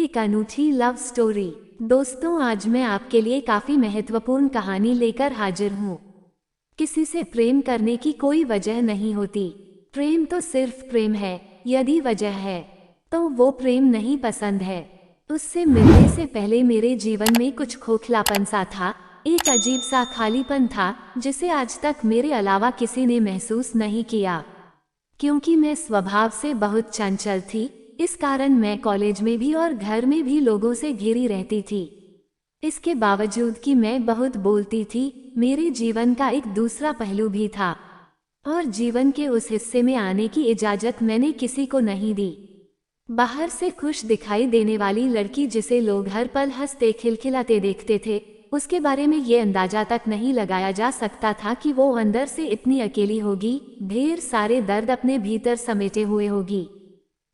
एक अनूठी love story. दोस्तों, आज मैं आपके लिए काफी महत्वपूर्ण कहानी लेकर हाजिर हूँ। किसी से प्रेम करने की कोई वजह नहीं होती। प्रेम तो सिर्फ प्रेम है। यदि वजह है तो वो प्रेम नहीं पसंद है। उससे मिलने से पहले मेरे जीवन में कुछ खोखलापन सा था, एक अजीब सा खालीपन था जिसे आज तक मेरे अलावा किसी ने महसूस नहीं किया। क्योंकि मैं स्वभाव से बहुत चंचल थी, इस कारण मैं कॉलेज में भी और घर में भी लोगों से घिरी रहती थी। इसके बावजूद कि मैं बहुत बोलती थी, मेरे जीवन का एक दूसरा पहलू भी था और जीवन के उस हिस्से में आने की इजाजत मैंने किसी को नहीं दी। बाहर से खुश दिखाई देने वाली लड़की जिसे लोग हर पल हंसते खिलखिलाते देखते थे, उसके बारे में ये अंदाजा तक नहीं लगाया जा सकता था कि वो अंदर से इतनी अकेली होगी, ढेर सारे दर्द अपने भीतर समेटे हुए होगी।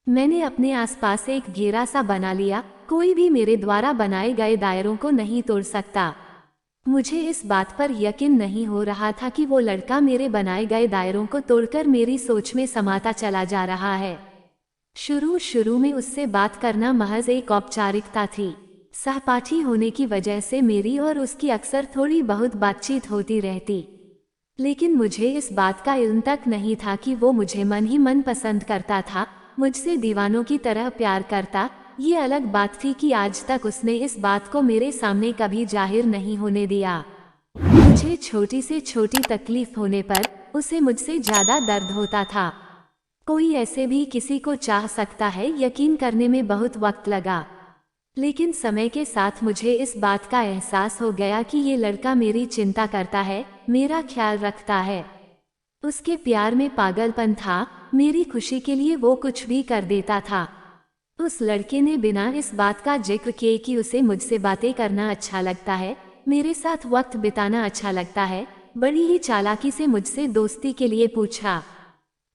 मैंने अपने आसपास एक घेरा सा बना लिया, कोई भी मेरे द्वारा बनाए गए दायरों को नहीं तोड़ सकता। मुझे इस बात पर यकीन नहीं हो रहा था कि वो लड़का मेरे बनाए गए दायरों को तोड़कर मेरी सोच में समाता चला जा रहा है। शुरू में उससे बात करना महज एक औपचारिकता थी। सहपाठी होने की वजह से मेरी और उसकी अक्सर थोड़ी बहुत बातचीत होती रहती, लेकिन मुझे इस बात का इल्म तक नहीं था कि वो मुझे मन ही मन पसंद करता था, मुझसे दीवानों की तरह प्यार करता। ये अलग बात थी कि आज तक उसने इस बात को मेरे सामने कभी जाहिर नहीं होने दिया। मुझे छोटी से छोटी तकलीफ होने पर उसे मुझसे ज्यादा दर्द होता था। कोई ऐसे भी किसी को चाह सकता है, यकीन करने में बहुत वक्त लगा, लेकिन समय के साथ मुझे इस बात का एहसास हो गया कि ये लड़का मेरी चिंता करता है, मेरा ख्याल रखता है। उसके प्यार में पागलपन था, मेरी खुशी के लिए वो कुछ भी कर देता था। उस लड़के ने बिना इस बात का जिक्र किए कि उसे मुझसे बातें करना अच्छा लगता है, मेरे साथ वक्त बिताना अच्छा लगता है, बड़ी ही चालाकी से मुझसे दोस्ती के लिए पूछा।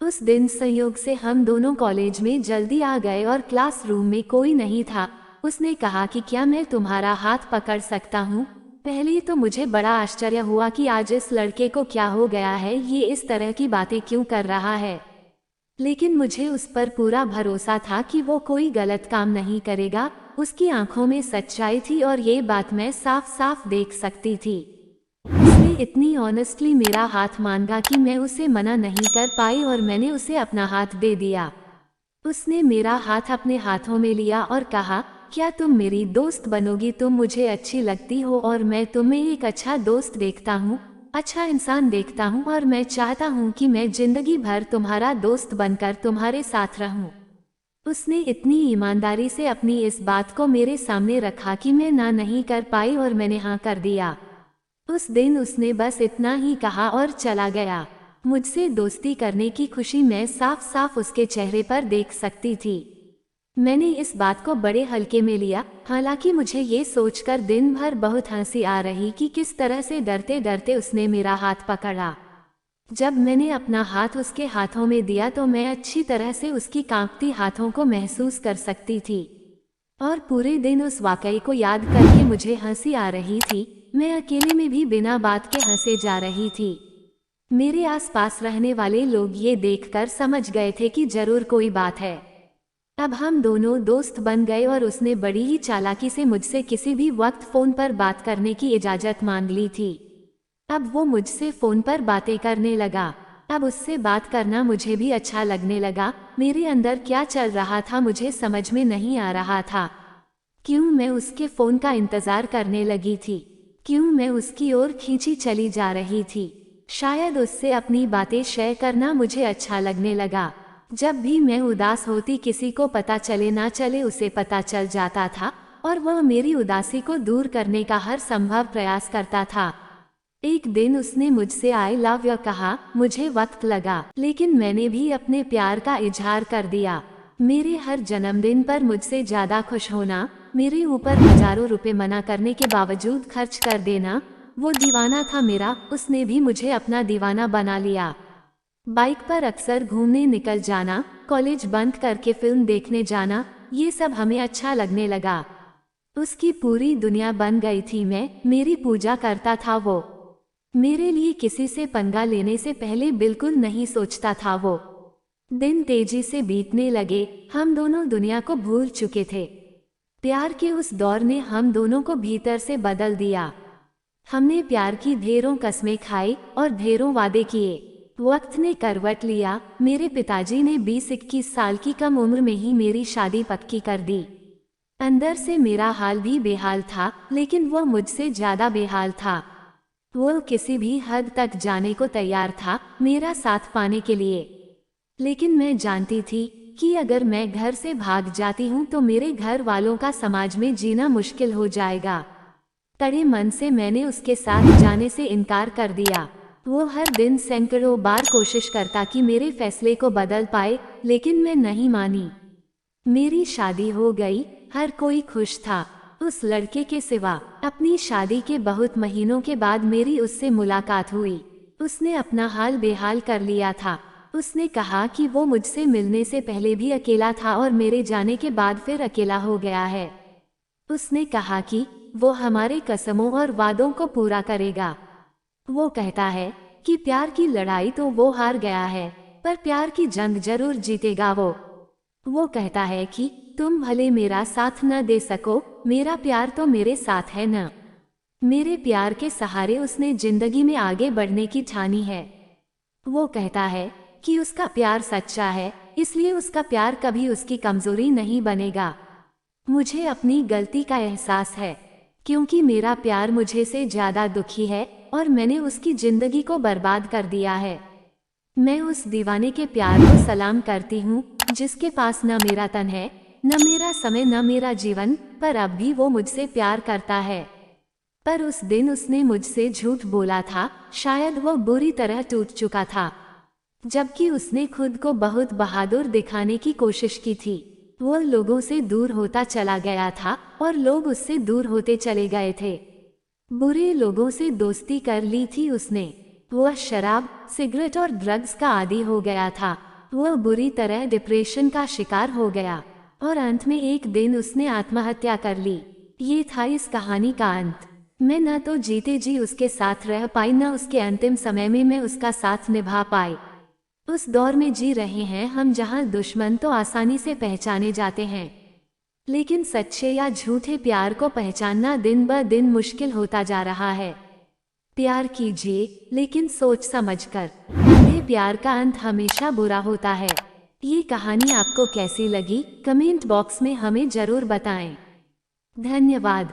उस दिन संयोग से हम दोनों कॉलेज में जल्दी आ गए और क्लासरूम में कोई नहीं था। उसने कहा कि क्या मैं तुम्हारा हाथ पकड़ सकता हूँ। पहले तो मुझे बड़ा आश्चर्य हुआ कि आज इस लड़के को क्या हो गया है, ये इस तरह की बातें क्यों कर रहा है, लेकिन मुझे उस पर पूरा भरोसा था कि वो कोई गलत काम नहीं करेगा। उसकी आंखों में सच्चाई थी और ये बात मैं साफ साफ देख सकती थी। उसने इतनी ऑनेस्टली मेरा हाथ मांगा कि मैं उसे मना नहीं कर पाई और मैंने उसे अपना हाथ दे दिया। उसने मेरा हाथ अपने हाथों में लिया और कहा, क्या तुम मेरी दोस्त बनोगी? तुम मुझे अच्छी लगती हो और मैं तुम्हें एक अच्छा दोस्त देखता हूँ, अच्छा इंसान देखता हूँ और मैं चाहता हूँ कि मैं जिंदगी भर तुम्हारा दोस्त बनकर तुम्हारे साथ रहूँ। उसने इतनी ईमानदारी से अपनी इस बात को मेरे सामने रखा कि मैं ना नहीं कर पाई और मैंने हाँ कर दिया। उस दिन उसने बस इतना ही कहा और चला गया। मुझसे दोस्ती करने की खुशी मैं साफ साफ उसके चेहरे पर देख सकती थी। मैंने इस बात को बड़े हल्के में लिया, हालांकि मुझे ये सोचकर दिन भर बहुत हंसी आ रही कि किस तरह से डरते डरते उसने मेरा हाथ पकड़ा। जब मैंने अपना हाथ उसके हाथों में दिया तो मैं अच्छी तरह से उसकी कांपती हाथों को महसूस कर सकती थी और पूरे दिन उस वाकई को याद करके मुझे हंसी आ रही थी। मैं अकेले में भी बिना बात के हंसे जा रही थी। मेरे आसपास रहने वाले लोग ये देखकर समझ गए थे कि जरूर कोई बात है। अब हम दोनों दोस्त बन गए और उसने बड़ी ही चालाकी से मुझसे किसी भी वक्त फोन पर बात करने की इजाजत मांग ली थी। अब वो मुझसे फोन पर बातें करने लगा। अब उससे बात करना मुझे भी अच्छा लगने लगा। मेरे अंदर क्या चल रहा था मुझे समझ में नहीं आ रहा था। क्यों मैं उसके फोन का इंतजार करने लगी थी, क्यों मैं उसकी ओर खींची चली जा रही थी। शायद उससे अपनी बातें शेयर करना मुझे अच्छा लगने लगा। जब भी मैं उदास होती, किसी को पता चले ना चले उसे पता चल जाता था और वह मेरी उदासी को दूर करने का हर संभव प्रयास करता था। एक दिन उसने मुझसे आई लव यू कहा। मुझे वक्त लगा, लेकिन मैंने भी अपने प्यार का इजहार कर दिया। मेरे हर जन्मदिन पर मुझसे ज्यादा खुश होना, मेरे ऊपर हजारों रुपए मना करने के बावजूद खर्च कर देना, वो दीवाना था मेरा। उसने भी मुझे अपना दीवाना बना लिया। बाइक पर अक्सर घूमने निकल जाना, कॉलेज बंद करके फिल्म देखने जाना, ये सब हमें अच्छा लगने लगा। उसकी पूरी दुनिया बन गई थी मैं, मेरी पूजा करता था वो। मेरे लिए किसी से पंगा लेने से पहले बिल्कुल नहीं सोचता था वो। दिन तेजी से बीतने लगे, हम दोनों दुनिया को भूल चुके थे। प्यार के उस दौर ने हम दोनों को भीतर से बदल दिया। हमने प्यार की ढेरों कस्में खाई और ढेरों वादे किए। वक्त ने करवट लिया। मेरे पिताजी ने 20-21 साल की कम उम्र में ही मेरी शादी पक्की कर दी। अंदर से मेरा हाल भी बेहाल था, लेकिन वह मुझसे ज्यादा बेहाल था। वो किसी भी हद तक जाने को तैयार था मेरा साथ पाने के लिए। लेकिन मैं जानती थी कि अगर मैं घर से भाग जाती हूँ तो मेरे घर वालों का समाज में जीना मुश्किल हो जाएगा। कड़े मन से मैंने उसके साथ जाने से इनकार कर दिया। वो हर दिन सैकड़ों बार कोशिश करता कि मेरे फैसले को बदल पाए, लेकिन मैं नहीं मानी। मेरी शादी हो गई, हर कोई खुश था, उस लड़के के सिवा। अपनी शादी के बहुत महीनों के बाद मेरी उससे मुलाकात हुई। उसने अपना हाल बेहाल कर लिया था। उसने कहा कि वो मुझसे मिलने से पहले भी अकेला था और मेरे जाने के बाद फिर अकेला हो गया है। उसने कहा कि वो हमारे कसमों और वादों को पूरा करेगा। वो कहता है कि प्यार की लड़ाई तो वो हार गया है, पर प्यार की जंग जरूर जीतेगा वो कहता है कि तुम भले मेरा साथ न दे सको, मेरा प्यार तो मेरे साथ है न। मेरे प्यार के सहारे उसने जिंदगी में आगे बढ़ने की ठानी है। वो कहता है कि उसका प्यार सच्चा है, इसलिए उसका प्यार कभी उसकी कमजोरी नहीं बनेगा। मुझे अपनी गलती का एहसास है, क्योंकि मेरा प्यार मुझे से ज्यादा दुखी है और मैंने उसकी जिंदगी को बर्बाद कर दिया है। मैं उस दीवाने के प्यार को सलाम करती हूँ, जिसके पास न मेरा तन है, न मेरा समय, न मेरा जीवन, पर अब भी वो मुझसे प्यार करता है। पर उस दिन उसने मुझसे झूठ बोला था। शायद वो बुरी तरह टूट चुका था, जबकि उसने खुद को बहुत बहादुर दिखाने की कोशिश की थी। वो लोगों से दूर होता चला गया था और लोग उससे दूर होते चले गए थे। बुरे लोगों से दोस्ती कर ली थी उसने। वह शराब, सिगरेट और ड्रग्स का आदी हो गया था। वह बुरी तरह डिप्रेशन का शिकार हो गया और अंत में एक दिन उसने आत्महत्या कर ली। ये था इस कहानी का अंत। मैं न तो जीते जी उसके साथ रह पाई, न उसके अंतिम समय में मैं उसका साथ निभा पाई। उस दौर में जी रहे हैं हम जहां दुश्मन तो आसानी से पहचाने जाते हैं, लेकिन सच्चे या झूठे प्यार को पहचानना दिन ब दिन मुश्किल होता जा रहा है। प्यार कीजिए, लेकिन सोच समझकर। अंधे प्यार का अंत हमेशा बुरा होता है। ये कहानी आपको कैसी लगी, कमेंट बॉक्स में हमें जरूर बताएं। धन्यवाद।